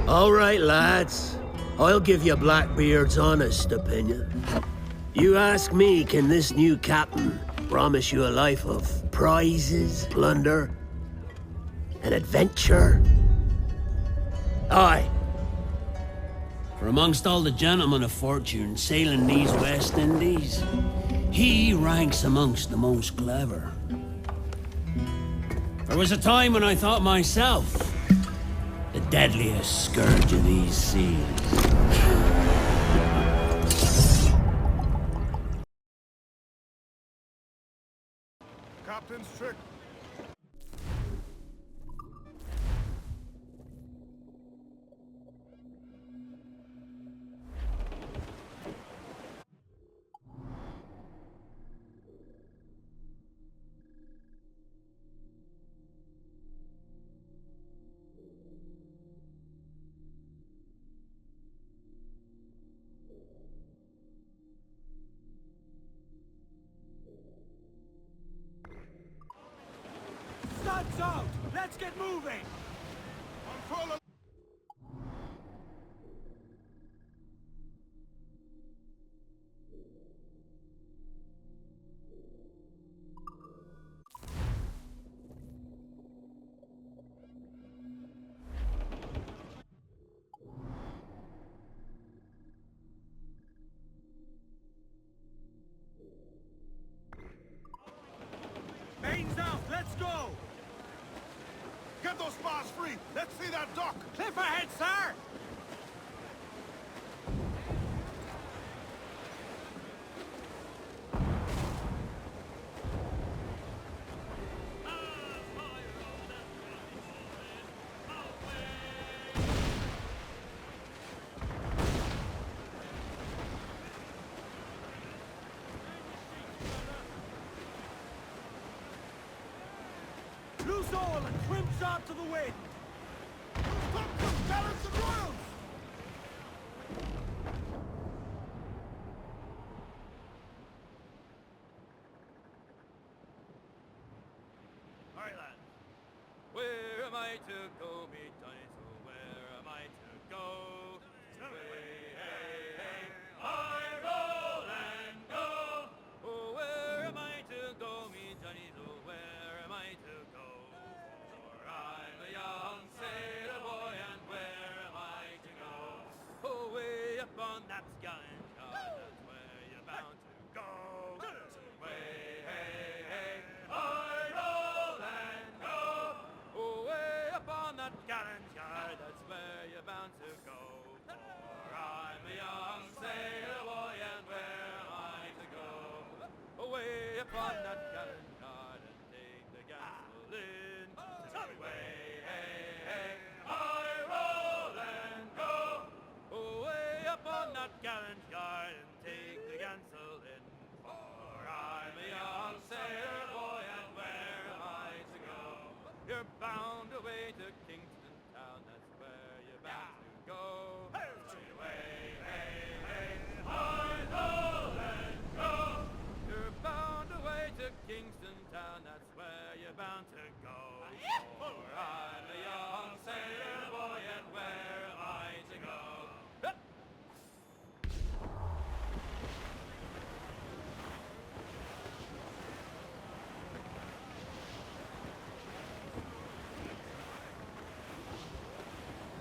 All right, lads. I'll give you Blackbeard's honest opinion. You ask me, can this new captain promise you a life of prizes, plunder, and adventure? Aye. For amongst all the gentlemen of fortune sailing these West Indies, he ranks amongst the most clever. There was a time when I thought myself the deadliest scourge of these seas. Captain's trick. Sun's out! Let's get moving! I'm full of... Main's out! Let's go! Get those spars free! Let's see that dock! Cliff ahead, sir! Loose all and trim sharp to the wind! Stop them, gallants and royals! Alright, lads. Where am I to go, me Johnny? So where am I to go? Way, hey, hey, I roll and go. Oh, where am I to go, me Johnny? So where am I to go? For I'm a young sailor boy, and where am I to go? Oh, way up on that gallant yard, that's where you're bound to go. Way, hey, hey, I roll and go. Oh, way up on that gallant yard, that's where you're bound to go. For I'm a young sailor boy, and where am I to go? Away upon that gallant yard and take the gamble in. Way, hey, hey, I roll and go. Away upon that gallant yard and take the gansel in. For I'm a young sailor boy, and where am I to go? You're bound away to Kingston town, that's where you're bound to go. Way, hey, hey, I roll and go. You're bound away to Kingston town, that's where you're bound to go. For I'm a young sailor boy, and where am I to go?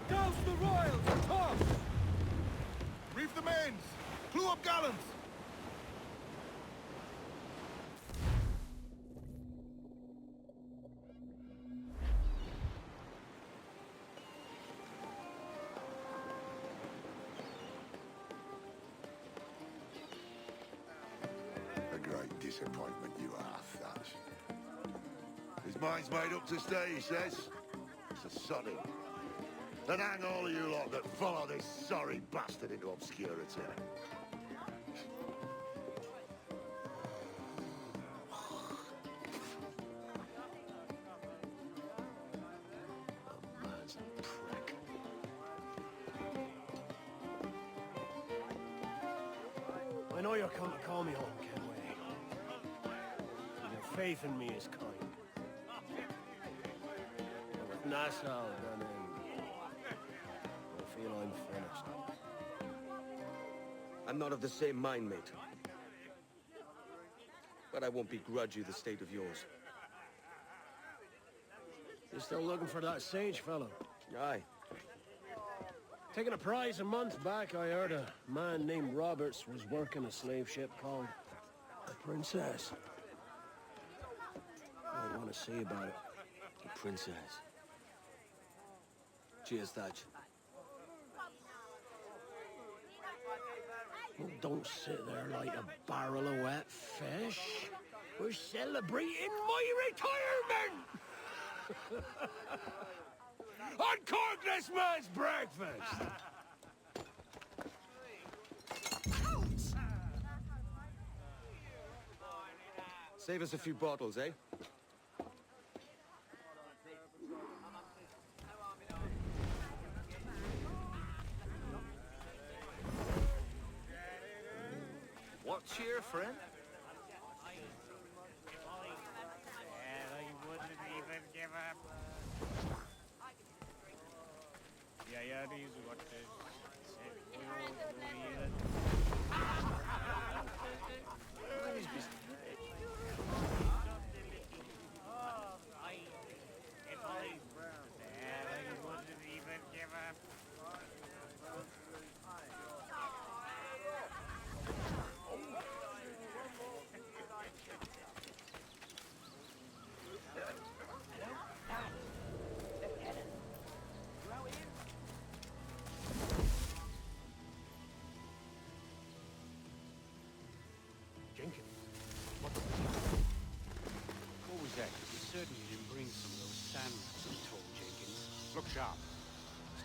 Douse the royals and toss! Reef the mains! Clew up gallants! A great disappointment you are, Thatch. His mind's made up to stay, he says. It's a sod him. And hang all of you lot that follow this sorry bastard into obscurity. A man's a prick. I know you're come to call me home, Kenway. Your faith in me is kind. And with Nassau done in, I'm not of the same mind, mate. But I won't begrudge you the state of yours. You still looking for that sage fellow? Aye. Taking a prize a month back, I heard a man named Roberts was working a slave ship called the Princess. I want to see about it. The princess. Cheers, Thatch. Well, don't sit there like a barrel of wet fish. We're celebrating my retirement! Uncork this man's breakfast! Save us a few bottles, eh? What cheer, friend? I wouldn't even give up. Yeah, these are what I wouldn't even give up. Jenkins, What was that? You certainly didn't bring some of those sandwiches you told Jenkins. Look sharp.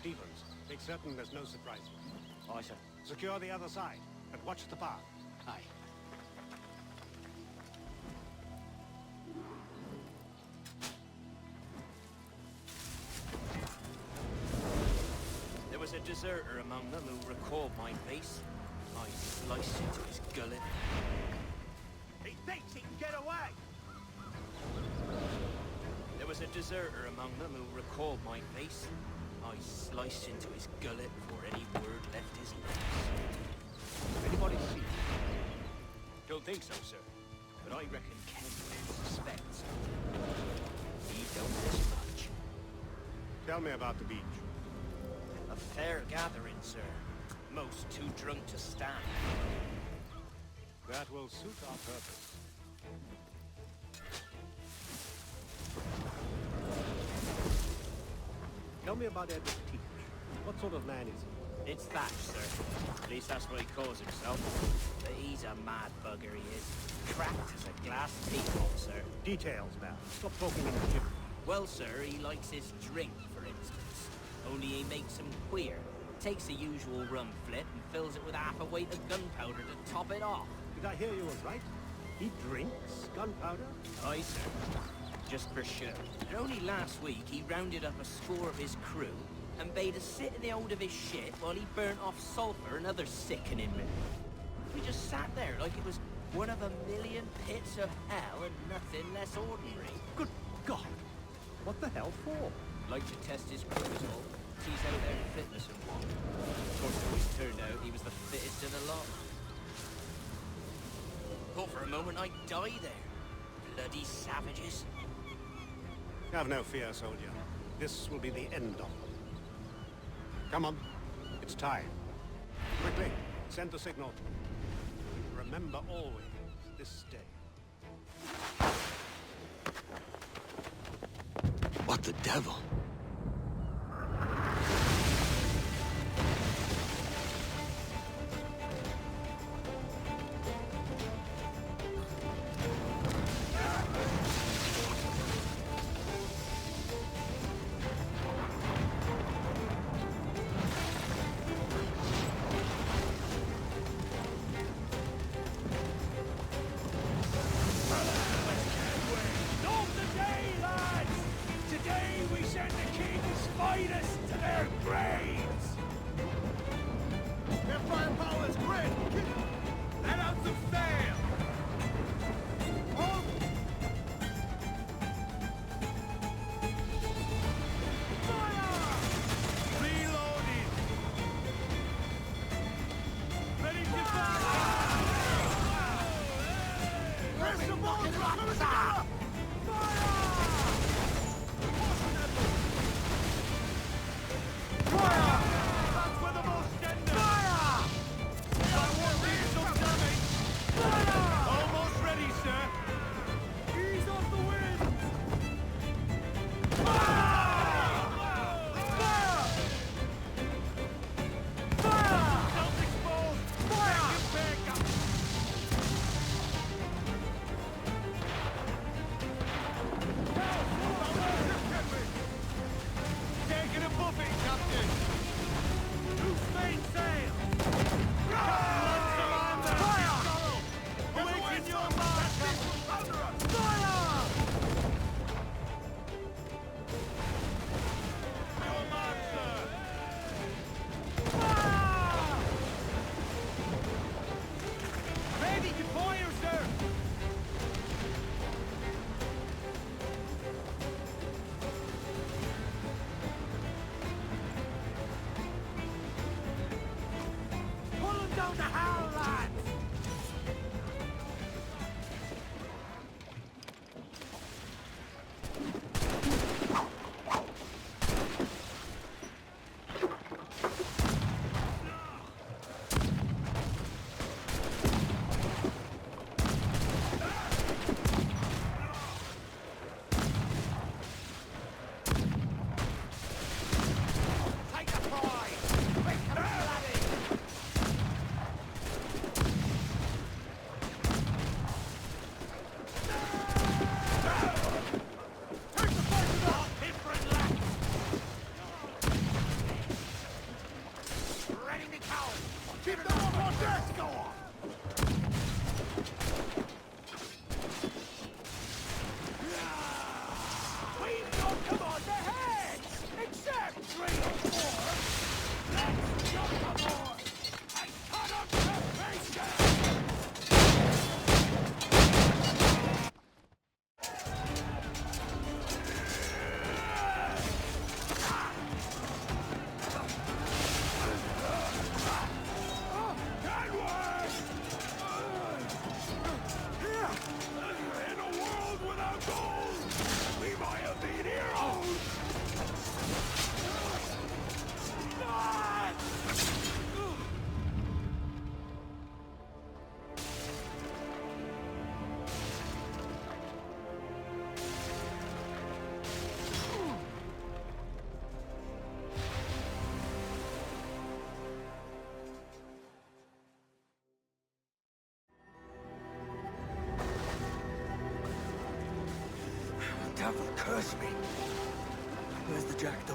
Stevens, make certain there's no surprises. Aye, sir. Secure the other side, but watch the path. Aye. There was a deserter among them who recalled my face. I sliced into his gullet. He thinks he can get away! There was a deserter among them who recalled my face. I sliced into his gullet before any word left his lips. Anybody see? Don't think so, sir. But I reckon Ken suspects. He don't miss much. Tell me about the beach. A fair gathering, sir. Most too drunk to stand. That will suit our purpose. Tell me about Edward Teach. What sort of man is he? It's Thatch, sir. At least that's what he calls himself. But he's a mad bugger, he is. Cracked as a glass teapot, sir. Details, Val. Stop talking in the gym. Well, sir, he likes his drink, for instance. Only he makes him queer. Takes the usual rum flip and fills it with half a weight of gunpowder to top it off. Did I hear you was right? He drinks gunpowder? Aye, sir. Just for show. And only last week he rounded up a score of his crew and bade us sit in the hold of his ship while he burnt off sulphur and other sickening men. We just sat there like it was one of a million pits of hell and nothing less ordinary. Good God! What the hell for? Like to test his crews all, tease out their fitness and what. Of course, it always turned out he was the fittest of the lot. Thought for a moment I'd die there. Bloody savages. Have no fear, soldier. This will be the end of them. Come on. It's time. Quickly, send the signal. Remember always this day. what the devil? Today, lads! Today we send devil curse me! Where's the jackdaw?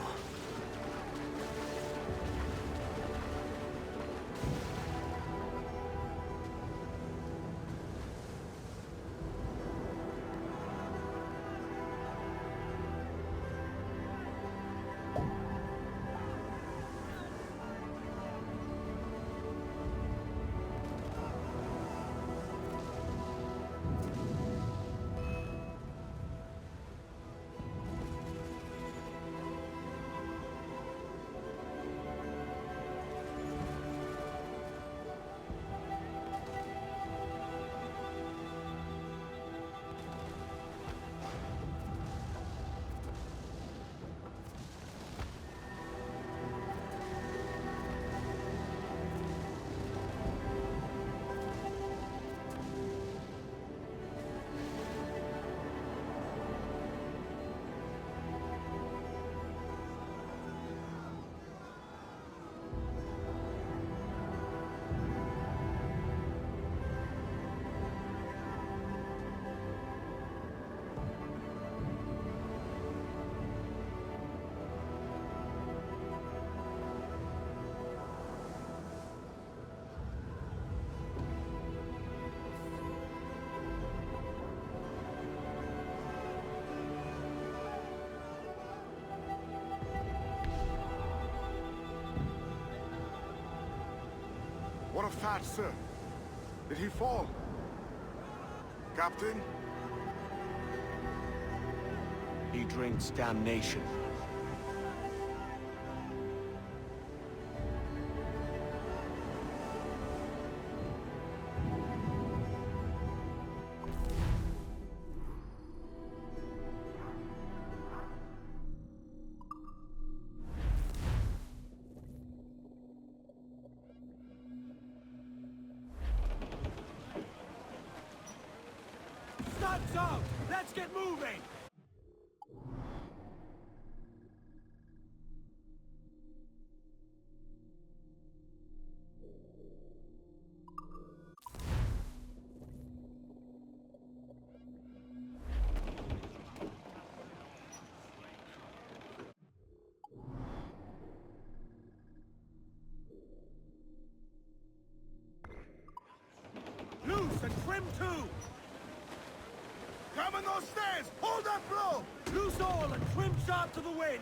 What of that, sir? Did he fall? Captain? He drinks damnation. Studs out! Let's get moving! Loose and trim too! Coming those stairs! Hold that blow! Loose all and trim sharp to the wind!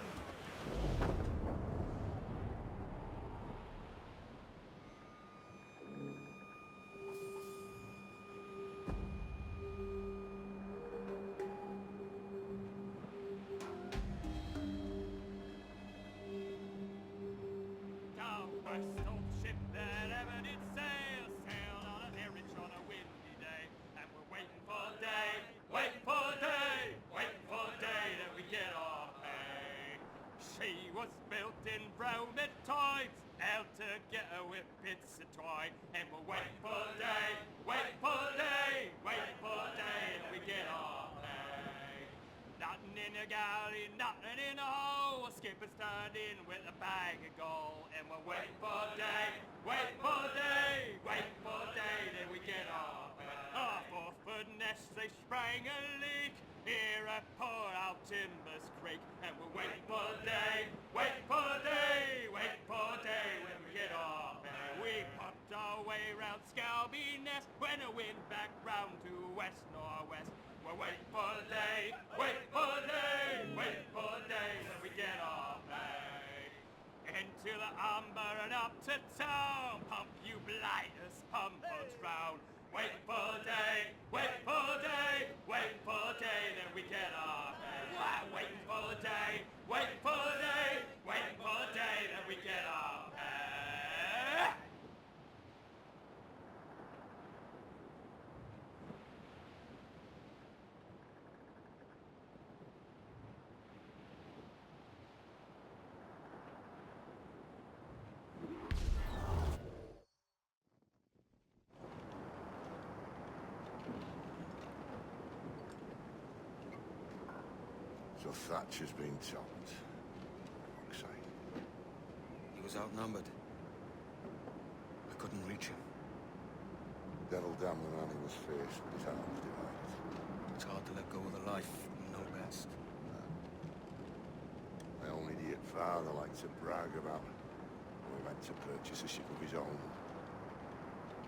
Down west old ship that ever did sail, sailed on a very on a windy day, and we're waiting for day, waiting for day, waiting for day that we get our pay. She was built in Roman times, held together with bits of twine, and we're waiting for day, waiting for day, waiting for day that we get our pay. Nothing in the galley, nothing in the hole. Skipper's turned in with a bag of gold, and we're waiting for day, waiting for day, waiting for day that we get our pay. Our 4-foot nest, they sprang a leak here at Port Out Timbers Creek, and we're waiting for day, waiting for day, waiting for day when we get our pay. We popped our way round Scalby Nest when the wind back round to west-northwest. We're waiting for the day, waiting for the day, waiting for the day that we get our pay. Into the umber and up to town, pump you blighters, pump us round. Waiting for the day, waiting for the day, waiting for the day that we get our pay. Waiting for the day, waiting for the day, waiting for the day that we get our pay. So Thatcher's been topped. Fuck's sake. He was outnumbered. I couldn't reach him. Devil damn the man who was fierce, but his arms divided. It's hard to let go of the life you know best. own idiot father liked to brag about. We went to purchase a ship of his own.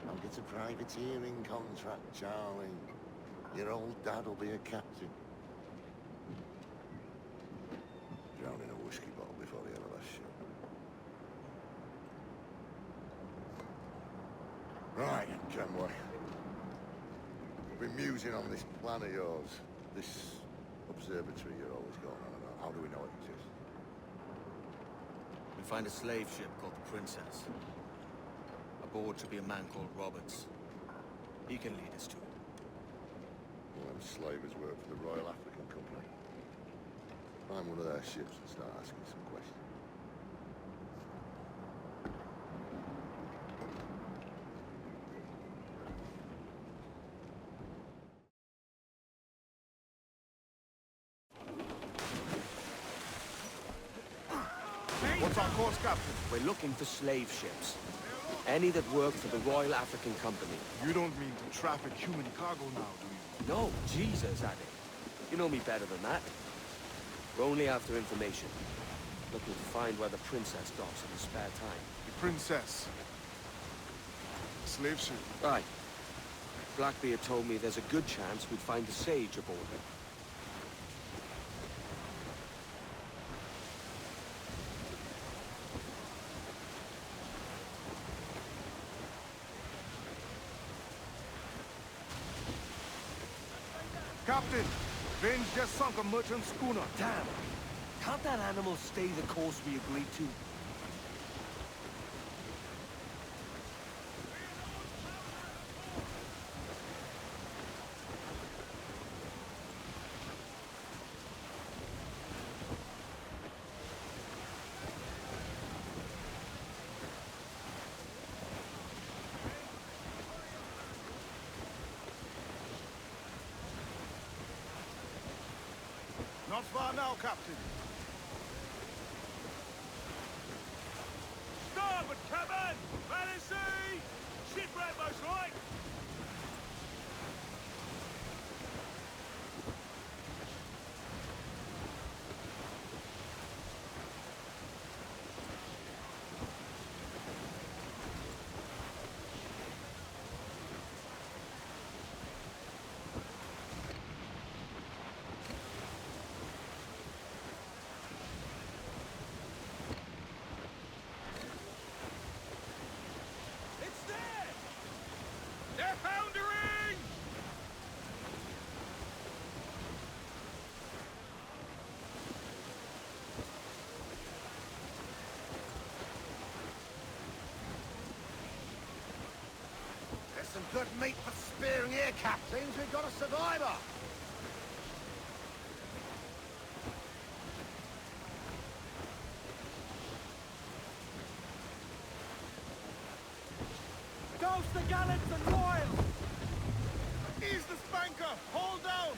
I'll get a privateering contract, Charlie. Your old dad will be a captain. Drowned in a whiskey bottle before he ever left shore. Right, Kenway. I've been musing on this plan of yours. This observatory you're always going on about. How do we know it exists? We find a slave ship called the Princess. Aboard should be a man called Roberts. He can lead us to it. Well, them slavers work for the Royal African Company. Find one of their ships and start asking some questions. What's our course, Captain? We're looking for slave ships. Any that work for the Royal African Company. You don't mean to traffic human cargo now, do you? No, Jesus, Addy. You know me better than that. We're only after information. Looking to find where the Princess docks in her spare time. The Princess. Slave ship. Right. Blackbeard told me there's a good chance we'd find the Sage aboard it. Captain, Vain's just sunk a merchant schooner. Damn! Can't that animal stay the course we agreed to? Not far now, Captain. Starboard, cabin! Bally sea! Shipwreck, most right! They're foundering! There's some good meat for spearing here, Captains. We've got a survivor. Douse the gallants and royals! Ease the spanker! Hold down!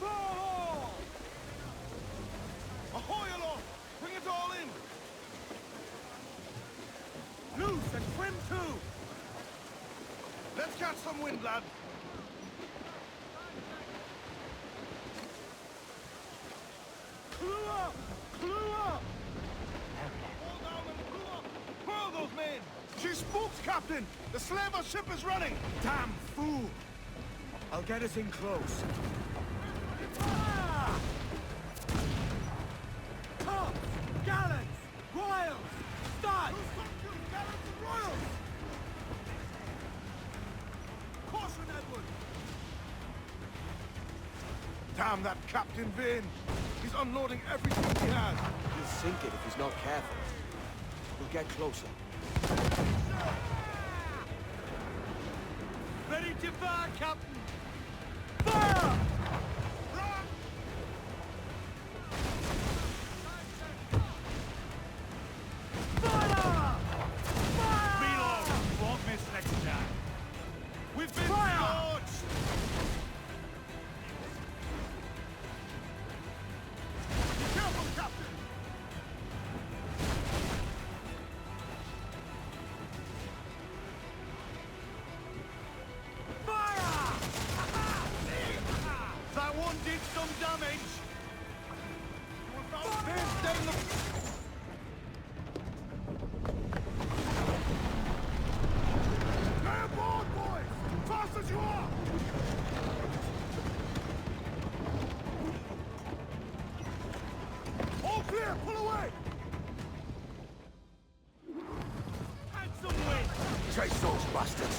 Oh! Ahoy aloft! Bring it all in! Loose and trim too! Let's catch some wind, lad! Clue up! Clue up! Hold down and clue up! Furl those men! She spooks, Captain! The slaver ship is running! Damn fool! I'll get us in close. Ah! Tops! Gallants! Royals! Start! Gallants and royals! Caution, Edward! Damn that Captain Vain! He's unloading everything he has! He'll sink it if he's not careful. We'll get closer. Ready to fire, Captain! Fire! Run! Fire! Fire! Reload! Won't miss next time. We've been scorched! Be careful, Captain!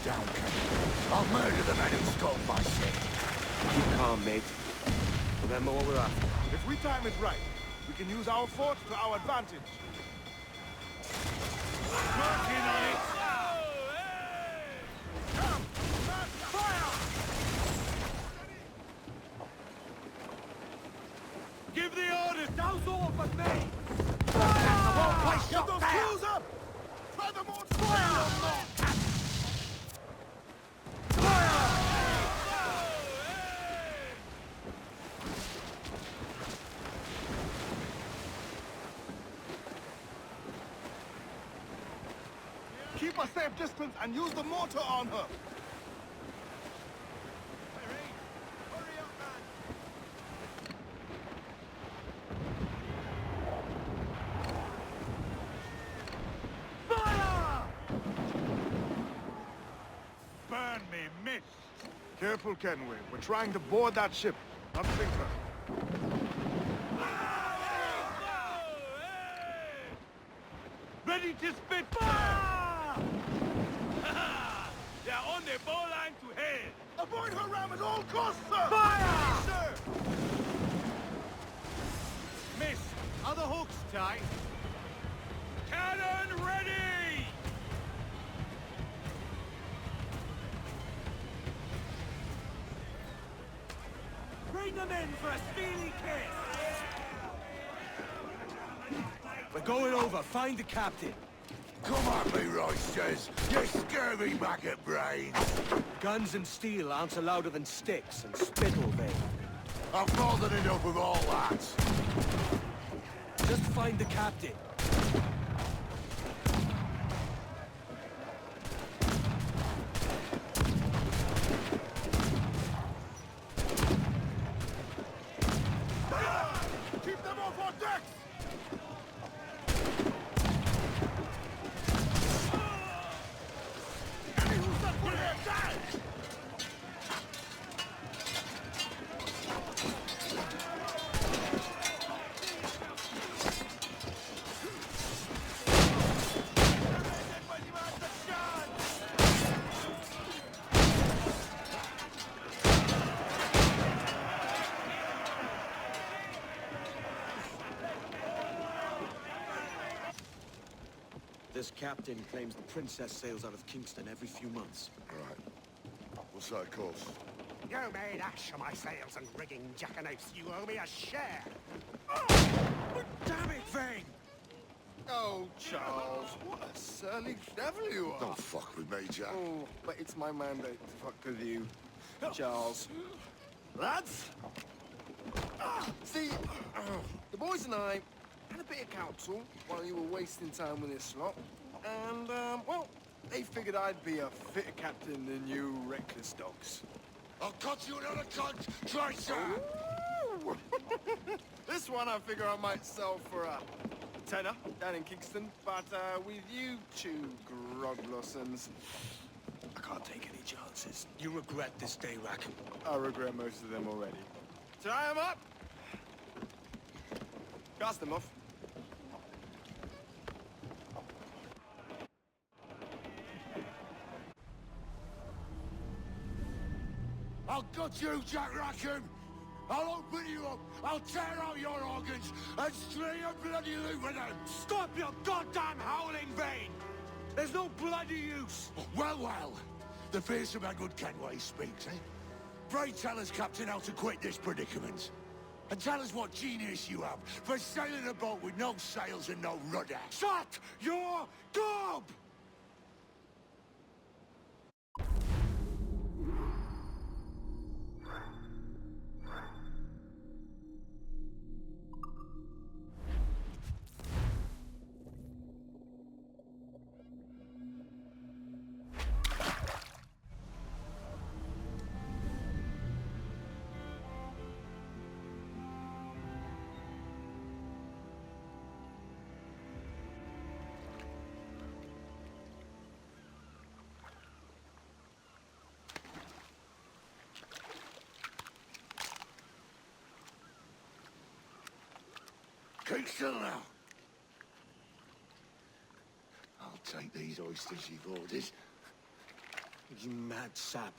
down, Captain. I'll murder the men who stole my ship. Keep calm, mate. Remember what we're after. If we time it right, we can use our fort to our advantage. Working on it! Come! Fire! Give the orders! Douse all but me! Get those crews up! Furthermore, fire! Keep a safe distance and use the mortar on her. Hurry up, man! Fire! Burn me, miss! Careful, Kenway. We're trying to board that ship, not sink her. Ready to spit fire! They're on their bowline to head! Avoid her ram at all costs, sir! Fire! Sir! Miss, are the hooks tight? Cannon ready! Bring them in for a steely kiss! We're going over. Find the captain. Come on, me roisters, you scurvy maggot brains. Guns and steel aren't louder than sticks and spittle, Vane. I've more than enough of all that. Just find the captain. Keep them off our decks! This captain claims the princess sails out of Kingston every few months. Right. What's that course? You made ash of my sails and rigging, jackanapes. You owe me a share. Damn it, Vane! Oh, Charles, what a surly devil you are. Don't fuck with me, Jack. Oh, but it's my mandate to fuck with you, Charles. Lads! See, the boys and I had a bit of counsel while you were wasting time with this lot. And, well, they figured I'd be a fitter captain than you reckless dogs. I'll cut you another cunt, traitor! Ooh. This one I figure I might sell for a tenner down in Kingston, but with you two grog blossons, I can't take any chances. You regret this day, Rackham. I regret most of them already. Tie them up! Cast them off. I'll gut you, Jack Rackham! I'll open you up, I'll tear out your organs, and string a bloody loop with them! Stop your goddamn howling, Vane! There's no bloody use! Well, well, the fearsome Edward Kenway speaks, eh? Pray tell us, Captain, how to quit this predicament. And tell us what genius you have for sailing a boat with no sails and no rudder. Shut your gob! Keep still now. I'll take these oysters you've ordered. You mad sap.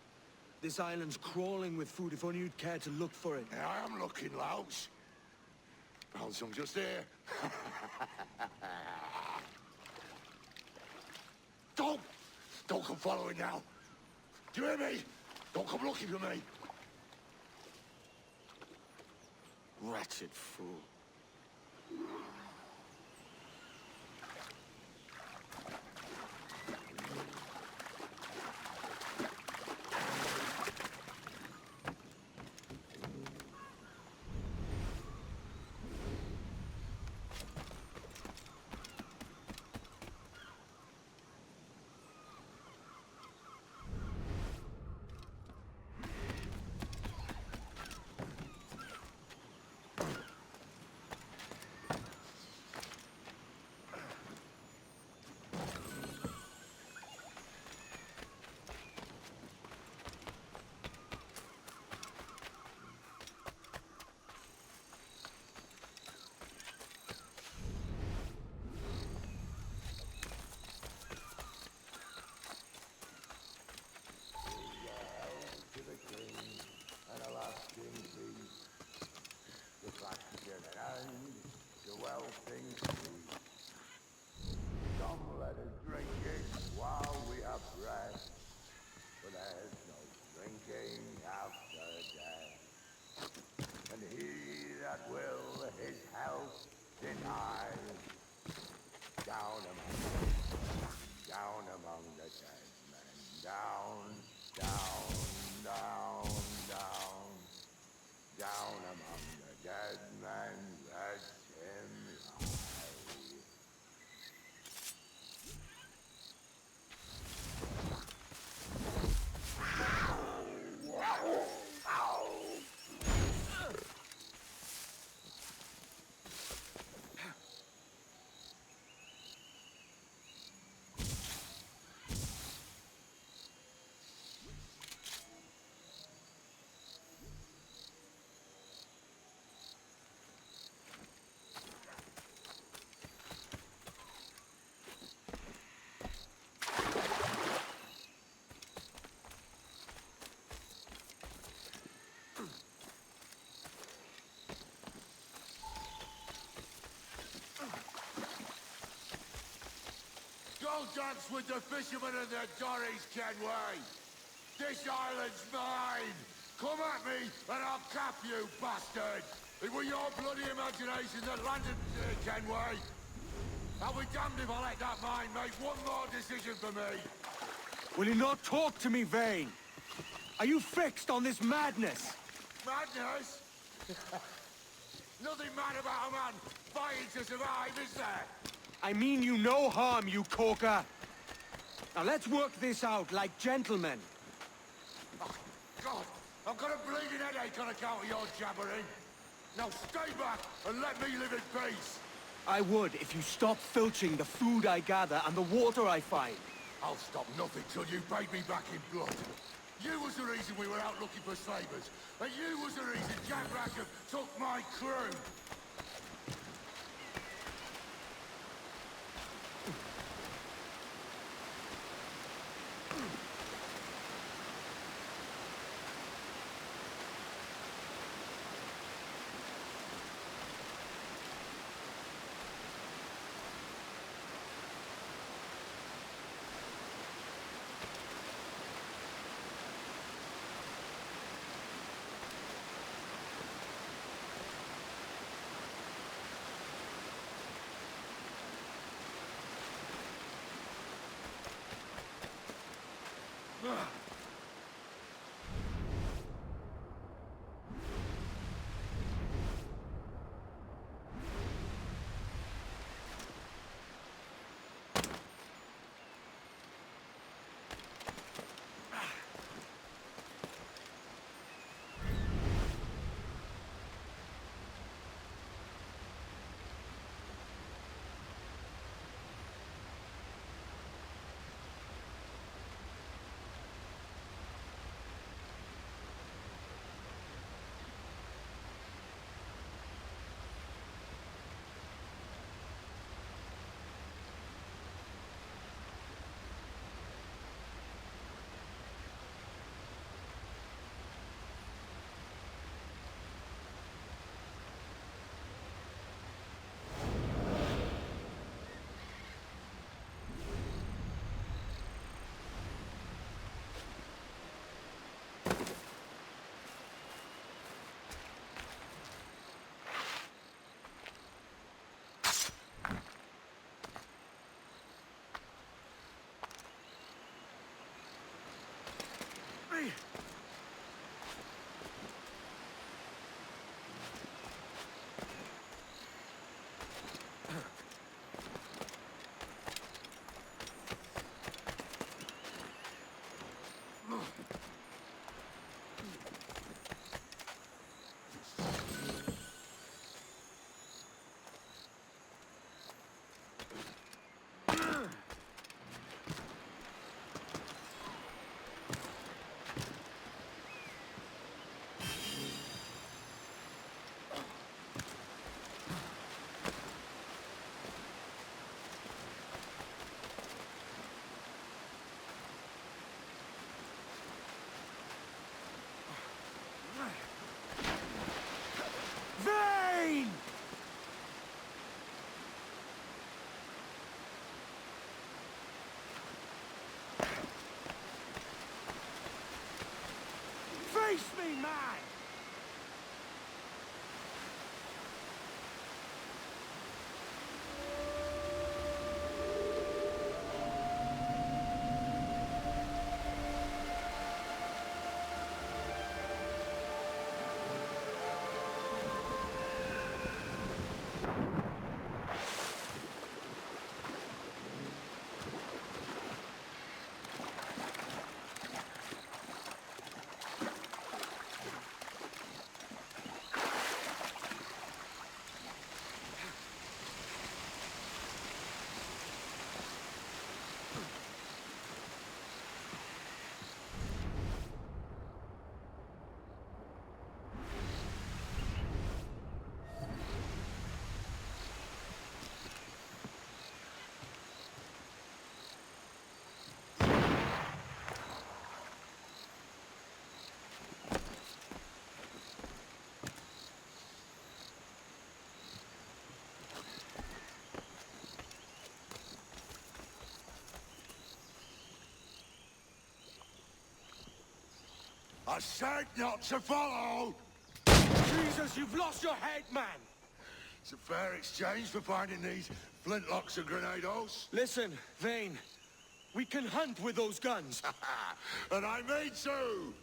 This island's crawling with food if only you'd care to look for it. Yeah, I am looking, Louts. Found some just here. Don't come following now. Do you hear me? Don't come looking for me. Wretched fool. Don't dance with the fishermen and their dories, Kenway. This island's mine. Come at me and I'll cap you, bastard. It was your bloody imagination that landed Kenway. I'll be damned if I let that mind make one more decision for me. Will you not talk to me, Vane? Are you fixed on this madness? Madness? Nothing mad about a man fighting to survive, is there? I mean you no harm, you corker. Now let's work this out like gentlemen. Oh, God, I've got a bleeding headache on account of your jabbering. Now stay back and let me live in peace. I would if you stopped filching the food I gather and the water I find. I'll stop nothing till you paid me back in blood. You was the reason we were out looking for slavers, and you was the reason Jack Rackham took my crew. I said not to follow! Jesus, you've lost your head, man! It's a fair exchange for finding these flintlocks and grenados. Listen, Vane. We can hunt with those guns. And I mean to!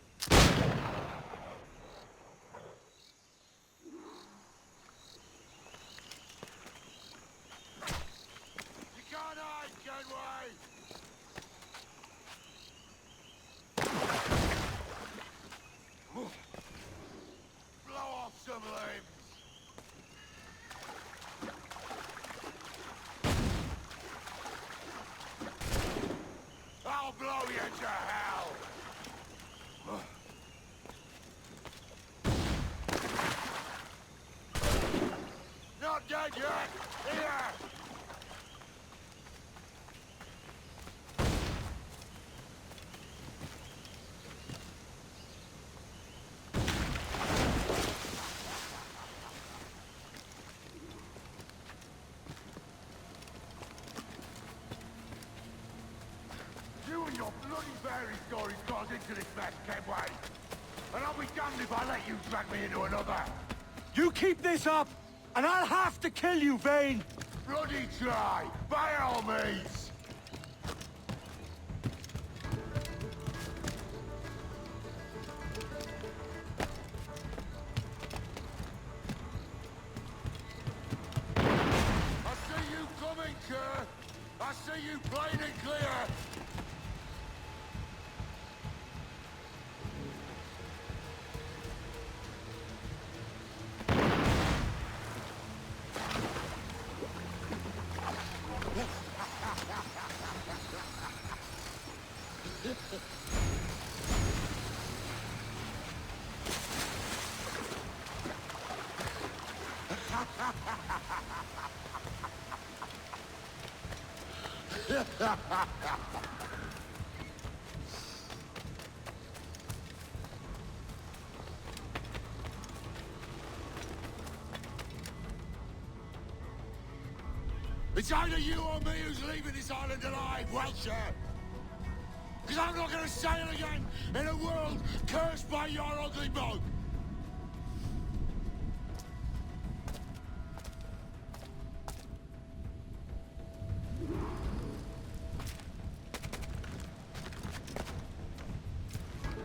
You can't hide, Kenway! Blow off some limbs! I'll blow you to hell! Not dead yet! Here! You and your bloody fairy stories got us into this mess, Kenway. And I'll be damned if I let you drag me into another. You keep this up, and I'll have to kill you, Vane! Bloody try, by all means. I see you coming, Kerr. I see you plain and clear. It's either you or me who's leaving this island alive, Welcher. Because I'm not going to sail again in a world cursed by your ugly bug.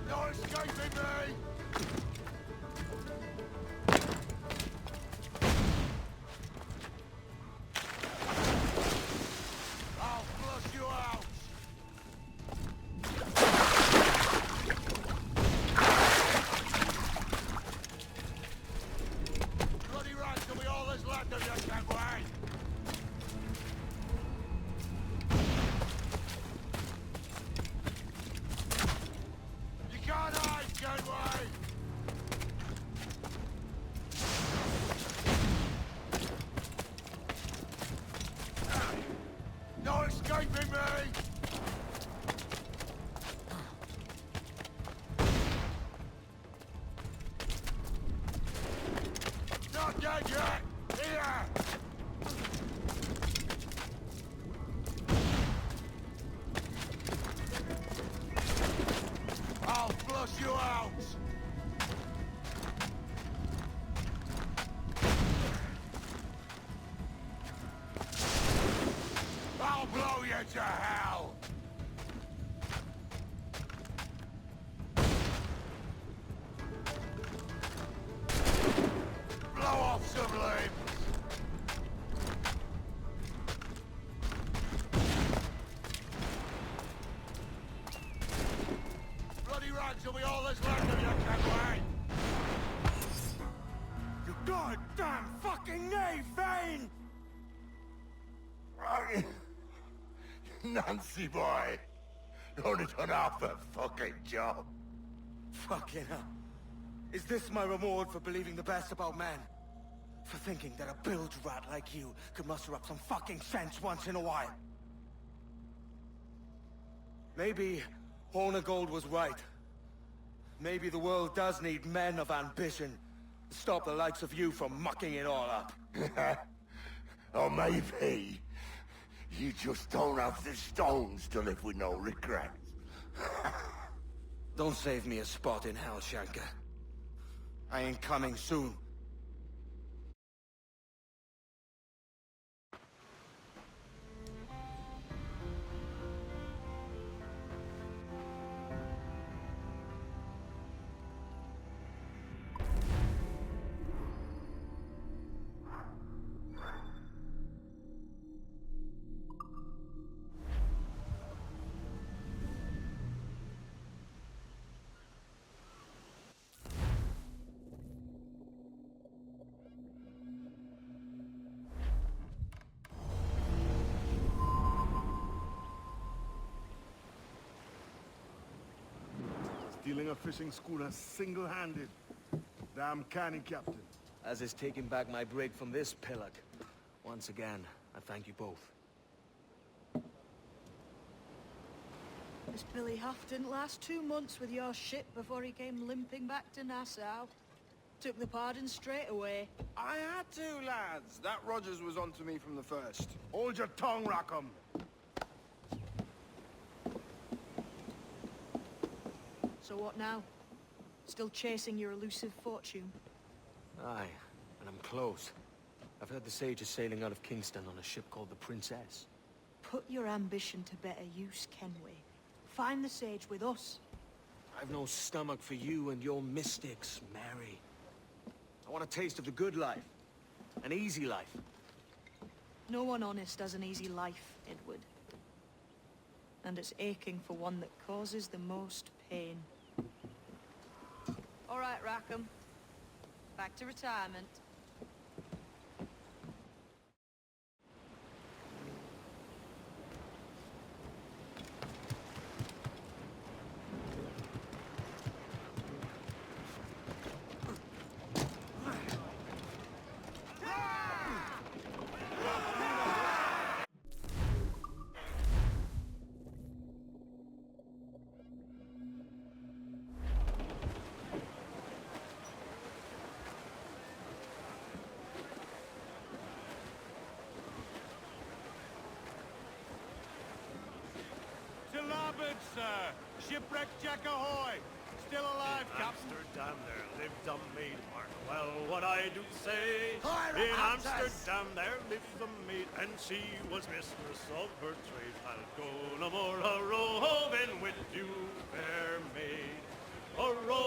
No escaping me! I'll flush you out! Bloody right, till we all that's left of you, Kenway! You can't hide, Kenway! No escaping me! Not dead yet! Here! I'll flush you out! I'll blow you to hell! Blow off some limbs! Bloody rags will be all that's left of you, Kenway! You goddamn fucking knave, Vane! Nancy boy! Only done half the fucking job. Fucking hell. Is this my reward for believing the best about men? For thinking that a bilge rat like you could muster up some fucking sense once in a while? Maybe Hornigold was right. Maybe the world does need men of ambition to stop the likes of you from mucking it all up. Or maybe you just don't have the stones to live with no regrets. Don't save me a spot in hell, Shanka. I ain't coming soon. Stealing a fishing schooner single-handed. Damn canny, Captain. As is taking back my brig from this pillock. Once again, I thank you both. This Billy Huff didn't last 2 months with your ship before he came limping back to Nassau. Took the pardon straight away. I had to, lads. That Rogers was onto me from the first. Hold your tongue, Rackham. So what now? Still chasing your elusive fortune? Aye, and I'm close. I've heard the Sage is sailing out of Kingston on a ship called the Princess. Put your ambition to better use, Kenway. Find the Sage with us. I've no stomach for you and your mystics, Mary. I want a taste of the good life. An easy life. No one honest has an easy life, Edward. And it's aching for one that causes the most pain. All right, Rackham. Back to retirement. To larboard, sir. Shipwrecked Jack ahoy. Still alive, Captain. Amsterdam there lived a maid, mark well what I do say. Pirate In hunters! Amsterdam there lived a maid, and she was mistress of her trade. I'll go no more a-roving with you, fair maid. A-roving.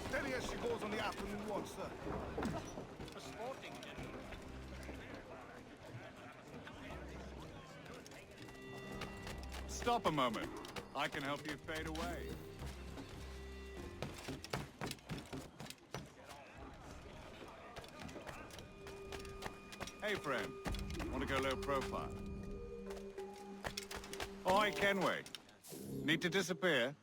Steady as she goes on the afternoon watch, sir. Stop a moment. I can help you fade away. Hey, friend. Want to go low profile? Oh, hi, Kenway. Need to disappear?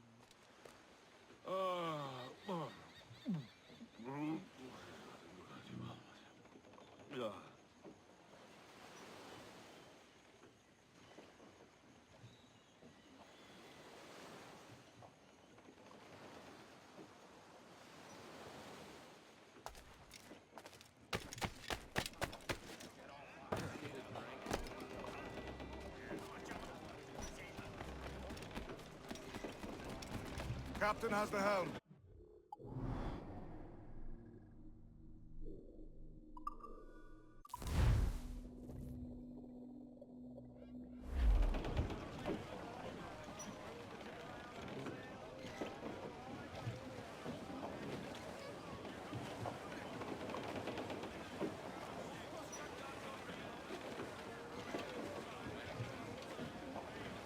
Captain has the helm.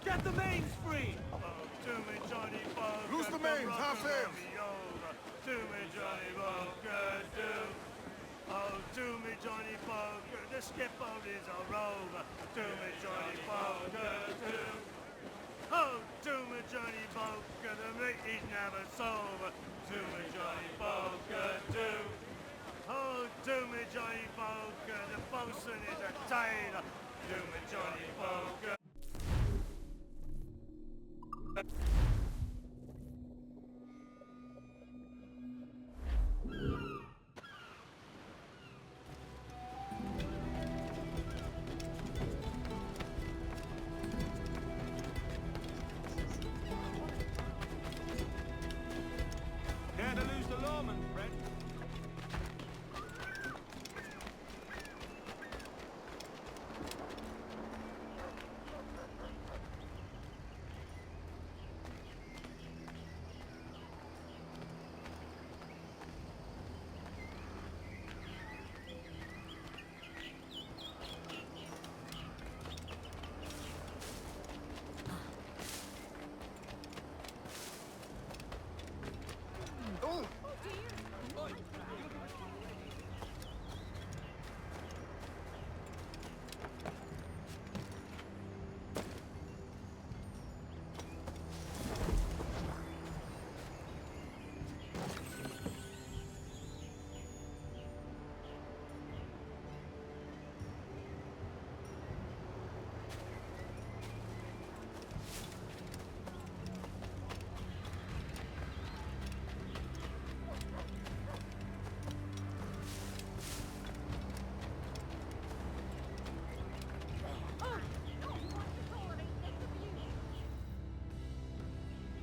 Get the mains free! To me, Johnny Bug. Loose the mains! skip out is a rover. Do me Johnny Poker, do. Oh, do me Johnny Poker, the meat is never sober. Do me Johnny Poker, do. Oh, do me Johnny Poker, the bosun is a tailor. Do me Johnny Poker. Dare to lose the lawman, friend. Oh!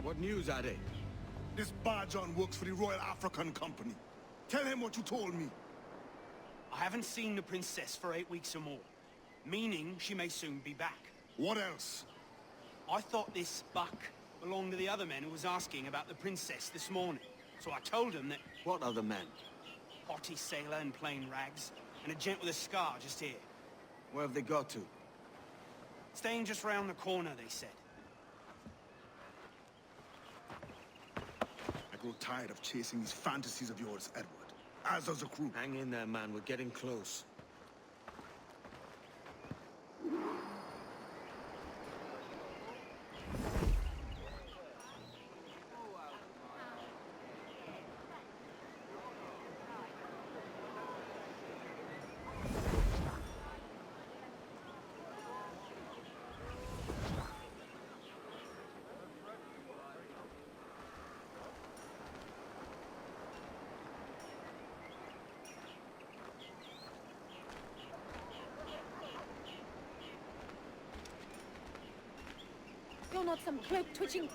What news are they? This Barjon works for the Royal African Company. Tell him what you told me. I haven't seen the princess for 8 weeks or more, meaning she may soon be back. What else? I thought this buck belonged to the other men who was asking about the princess this morning. So I told him that What other men? haughty sailor in plain rags, and a gent with a scar just here. Where have they got to? Staying just round the corner, they said. I grow tired of chasing these fantasies of yours, Edward. As does the crew. Hang in there, man. We're getting close. You're not some cloak-twitching...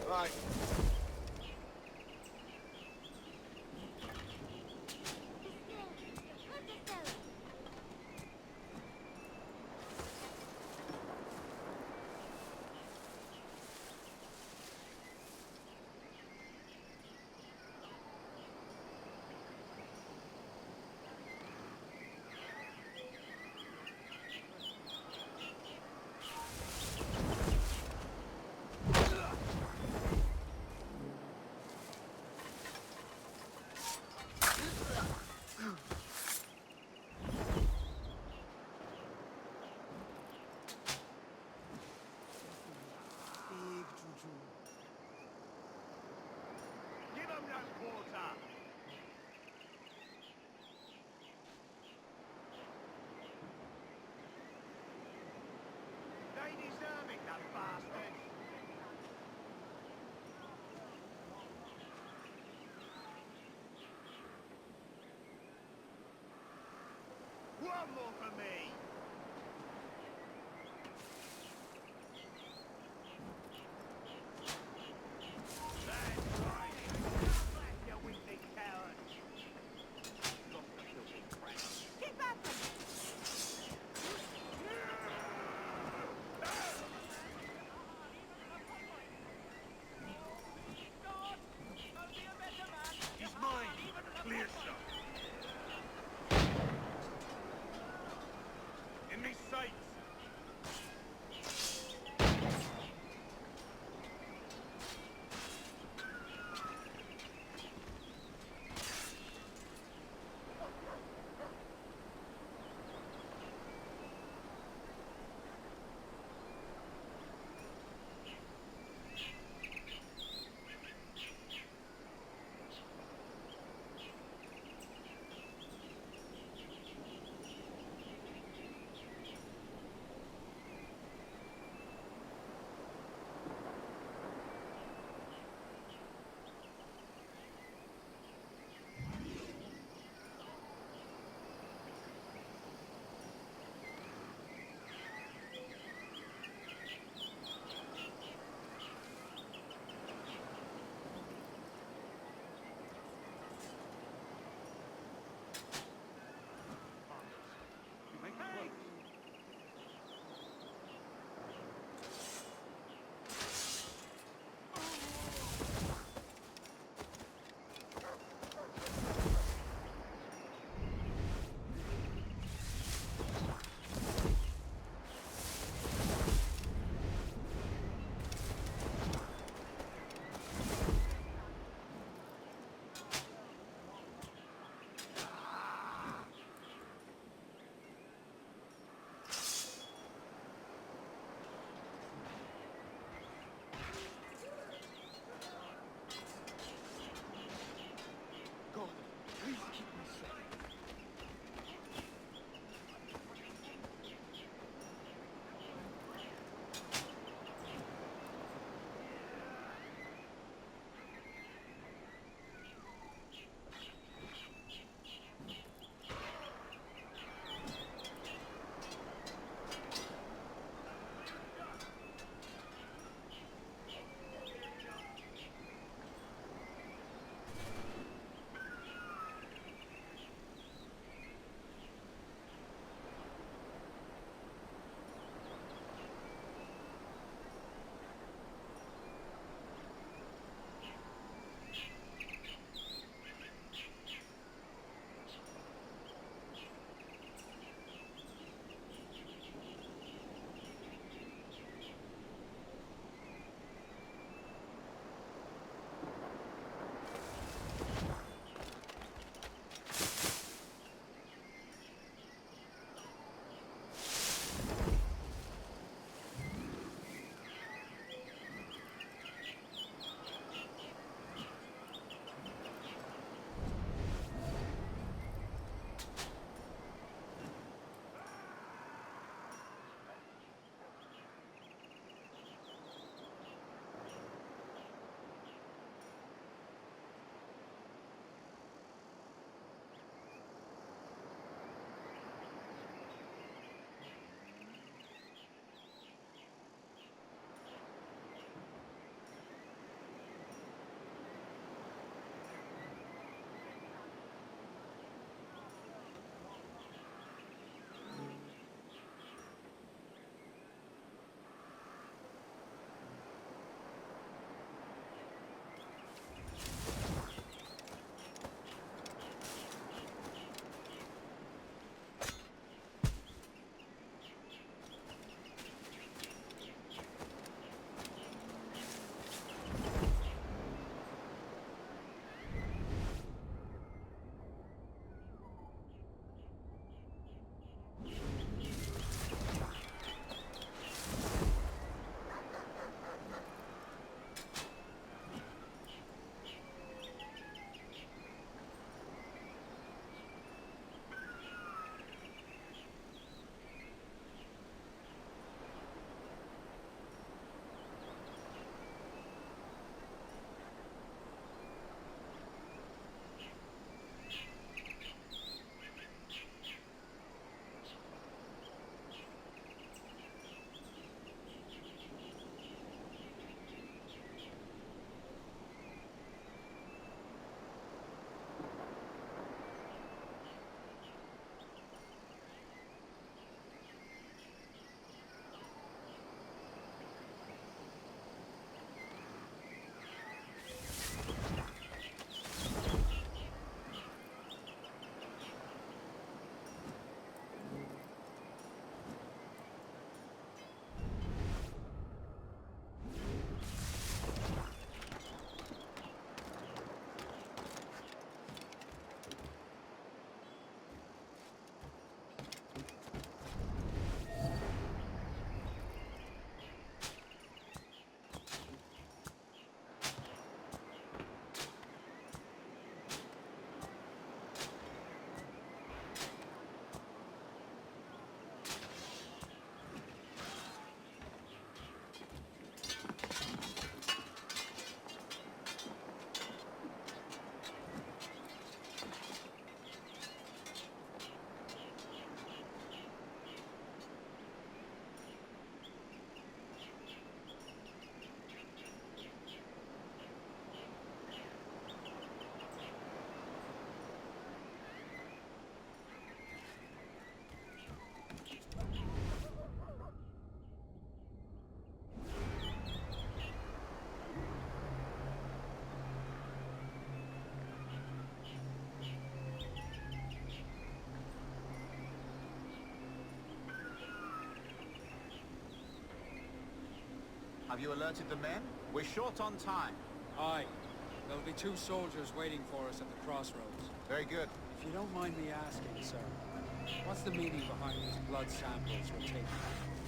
Right. Give him that quarter! They deserve it, that bastard! One more for me! Have you alerted the men? We're short on time. Aye. There'll be 2 soldiers waiting for us at the crossroads. Very good. If you don't mind me asking, sir, what's the meaning behind these blood samples we're taking?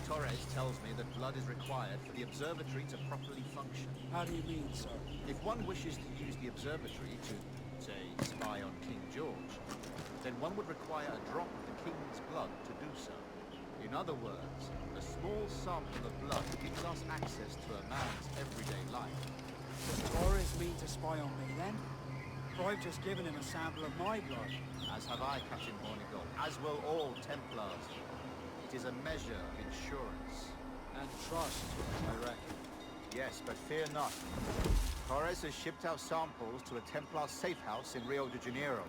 Torres tells me that blood is required for the observatory to properly function. How do you mean, sir? If one wishes to use the observatory to, say, spy on King George, then one would require a drop of the King's blood to do so. In other words, a small sample of blood gives us access to a man's everyday life. Does Torres mean to spy on me, then? For I've just given him a sample of my blood. As have I, Captain Hornigold, as will all Templars. It is a measure of insurance. And trust, I reckon. Yes, but fear not. Torres has shipped our samples to a Templar safe house in Rio de Janeiro.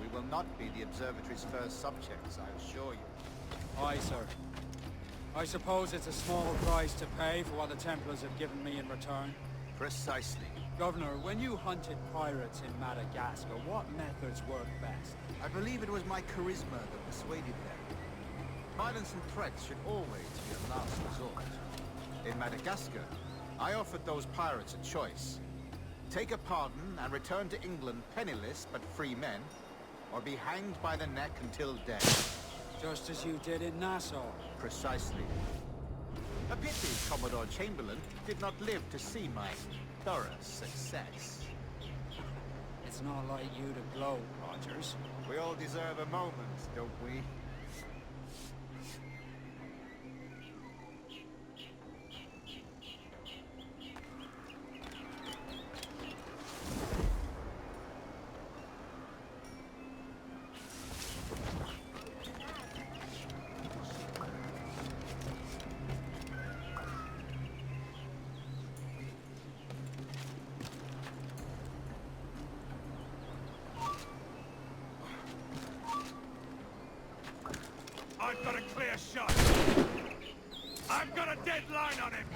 We will not be the observatory's first subjects, I assure you. Aye, sir. I suppose it's a small price to pay for what the Templars have given me in return. Precisely. Governor, when you hunted pirates in Madagascar, what methods worked best? I believe it was my charisma that persuaded them. Violence and threats should always be a last resort. In Madagascar, I offered those pirates a choice. Take a pardon and return to England penniless but free men, or be hanged by the neck until death. Just as you did in Nassau. Precisely. A pity Commodore Chamberlain did not live to see my thorough success. It's not like you to gloat, Rogers. We all deserve a moment, don't we? I've got a clear shot. I've got a deadline on him.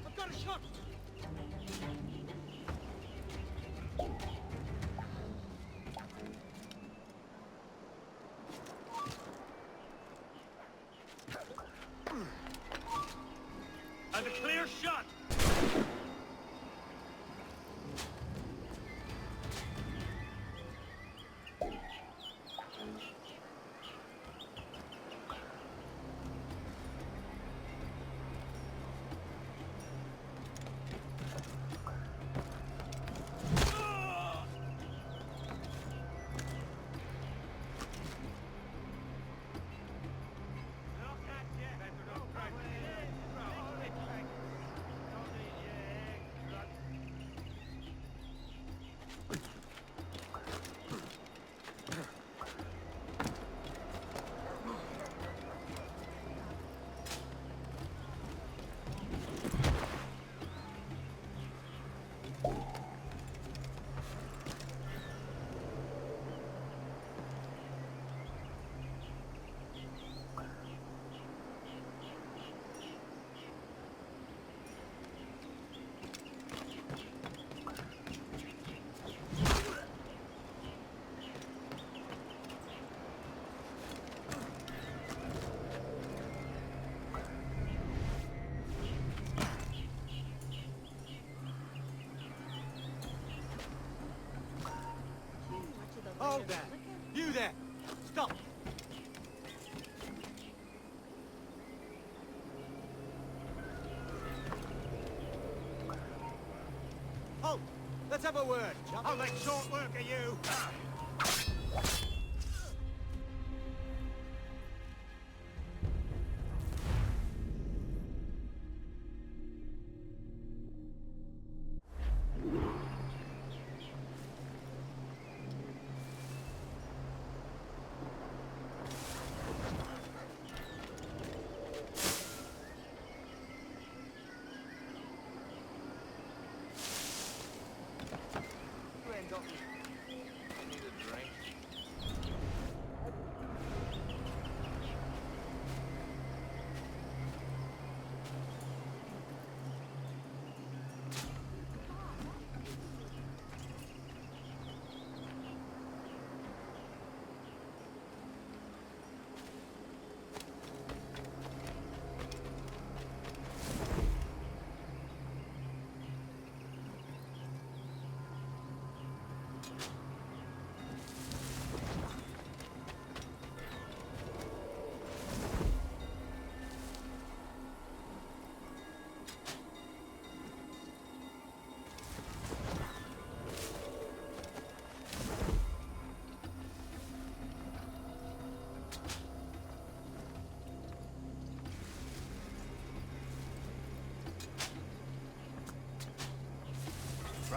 I've got a shot. And a clear shot. Hold there! You there! Stop! Halt! Let's have a word! I'll make short work of you!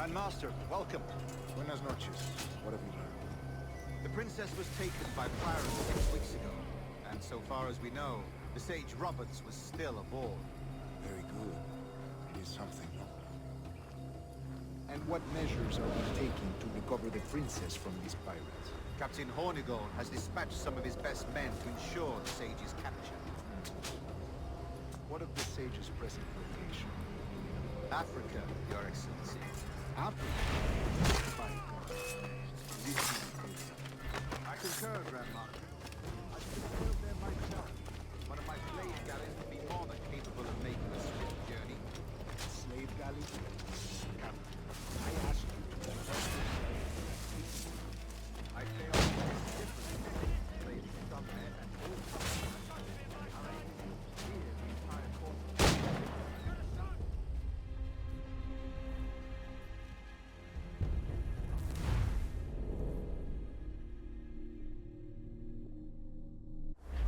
Grand Master, welcome. Buenas noches. What have you learned? The princess was taken by pirates 6 weeks ago, and so far as we know, the sage Roberts was still aboard. Very good. It is something, no? And what measures are we taking to recover the princess from these pirates? Captain Hornigold has dispatched some of his best men to ensure the sage's capture. What of the sage's present location? Africa, Your Excellency. Africa? By God. This is good. I concur, Grand Master. I should have sailed there myself. One of my slave galleys would be more than capable of making a swift journey. Slave galley? Captain, I asked you to divest yourself. I fail to see the difference between some men and all some. Our aim is to steer the entire course of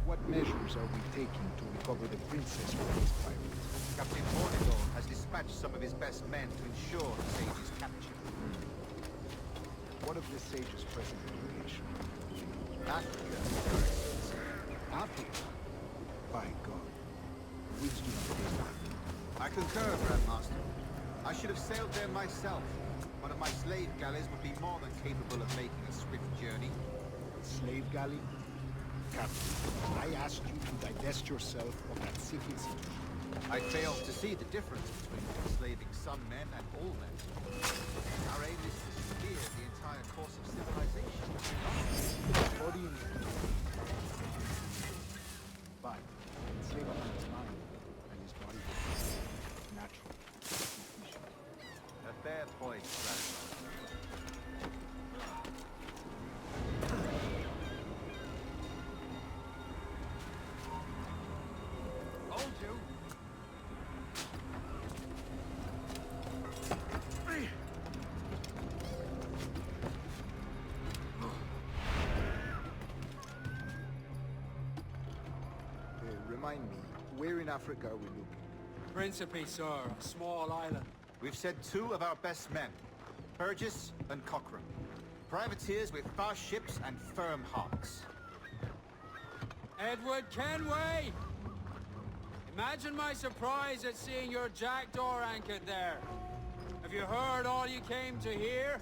What measures are we taking to recover the princess from these pirates? Captain Hornigold has dispatched some of his best men to ensure the sage's capture. What of the sage's present location? Africa, Your Excellency. Africa? By God. Wisdom is I concur, Grand Master. I should have sailed there myself. One of my slave galleys would be more than capable of making a swift journey. Slave galley? Captain, I asked you to divest yourself of that sick institution. I fail to see the difference between enslaving some men and all men. Our aim is to steer the entire course of civilization. What do you mean? But enslave a man's mind, and his body will be natural. A fair point, Grand Master. Told you. Remind me, where in Africa are we looking? Principe, sir, a small island. We've sent 2 of our best men, Burgess and Cochrane. Privateers with fast ships and firm hearts. Edward Kenway! Imagine my surprise at seeing your jackdaw anchored there. Have you heard all you came to hear?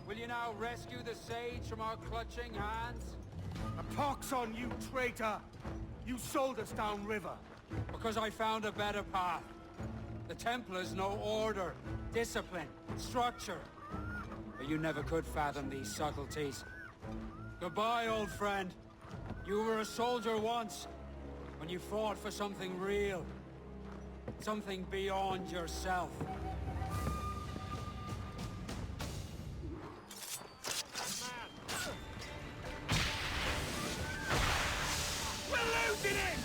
Will you now rescue the sage from our clutching hands? A pox on you, traitor! You sold us downriver. Because I found a better path. The Templars know order, discipline, structure. But you never could fathom these subtleties. Goodbye, old friend. You were a soldier once, when you fought for something real. Something beyond yourself. We're losing it!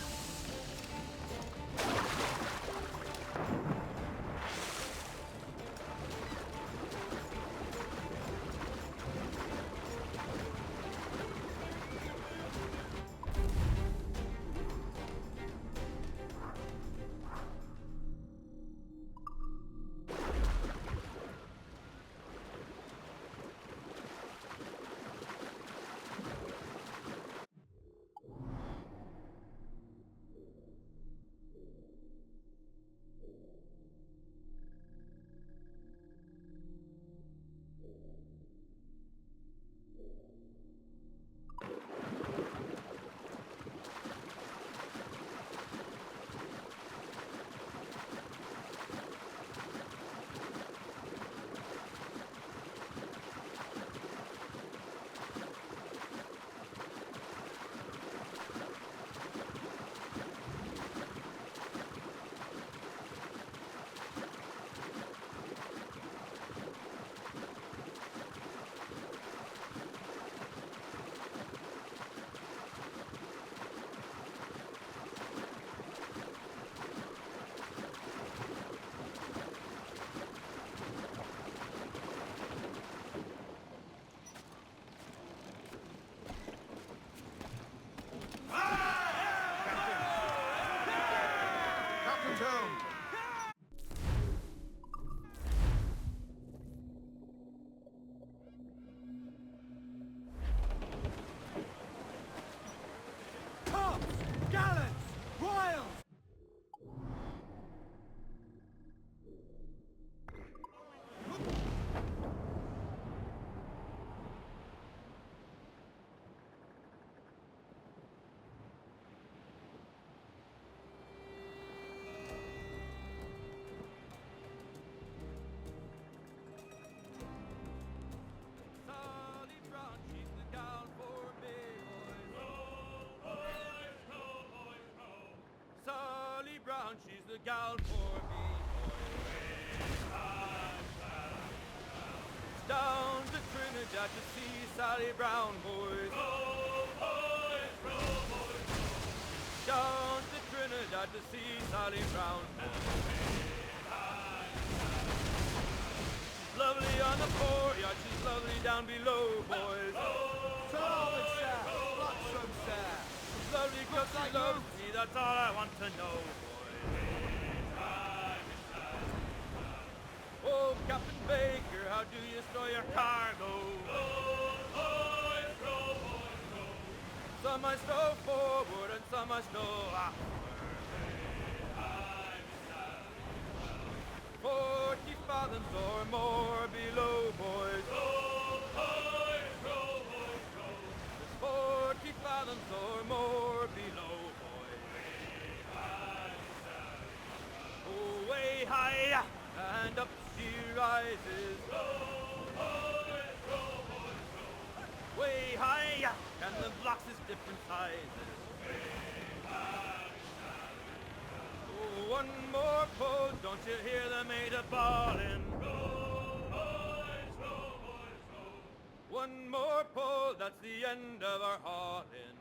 Brown, she's the gal for me. Down to Trinidad to see Sally Brown, boys. Row, boys, row, boys, row. Down to Trinidad to see Sally Brown, boys. She's lovely on the foreyard, she's lovely down below, boys. Charlie, sir. Bloodstone, sir. She's lovely 'cause she loves me, that's all I want to know, boys. Oh, Captain Baker, how do you store your cargo? Row, boys, row, boys, row. Some I stow forward and some I stow afterward. 40 fathoms or more below, boys. Row, boys, row, boys, row. There's 40 fathoms or more below, boys. Oh, way high and up she rises. Row, boys, row, boys, row. Way high, and the blocks is different sizes. Oh, one more pull, don't you hear the mate a-bawling? Row, boys, row, boys, row. One more pull, that's the end of our hauling.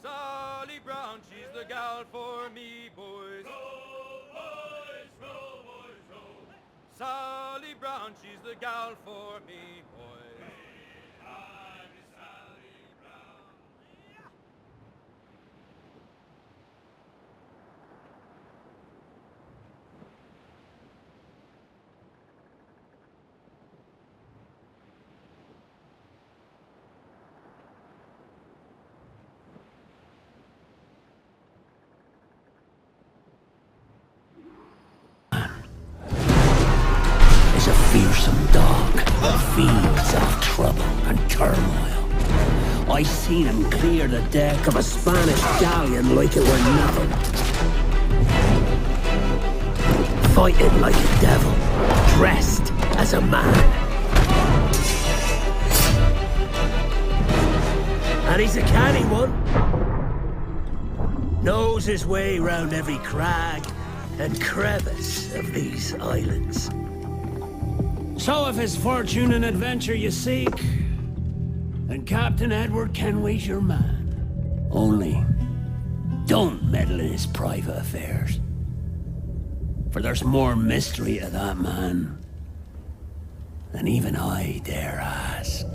Sally Brown, she's the gal for me, boys. Row, boys, row, boys, row. Sally Brown, she's the gal for me, boys. Sally Brown. Is a fearsome dog that feeds off trouble and turmoil. I seen him clear the deck of a Spanish galleon like it were nothing. Fighting like a devil, dressed as a man. And he's a canny one. Knows his way round every crag and crevice of these islands. So if it's fortune and adventure you seek, then Captain Edward Kenway's your man. Only, don't meddle in his private affairs. For there's more mystery to that man than even I dare ask.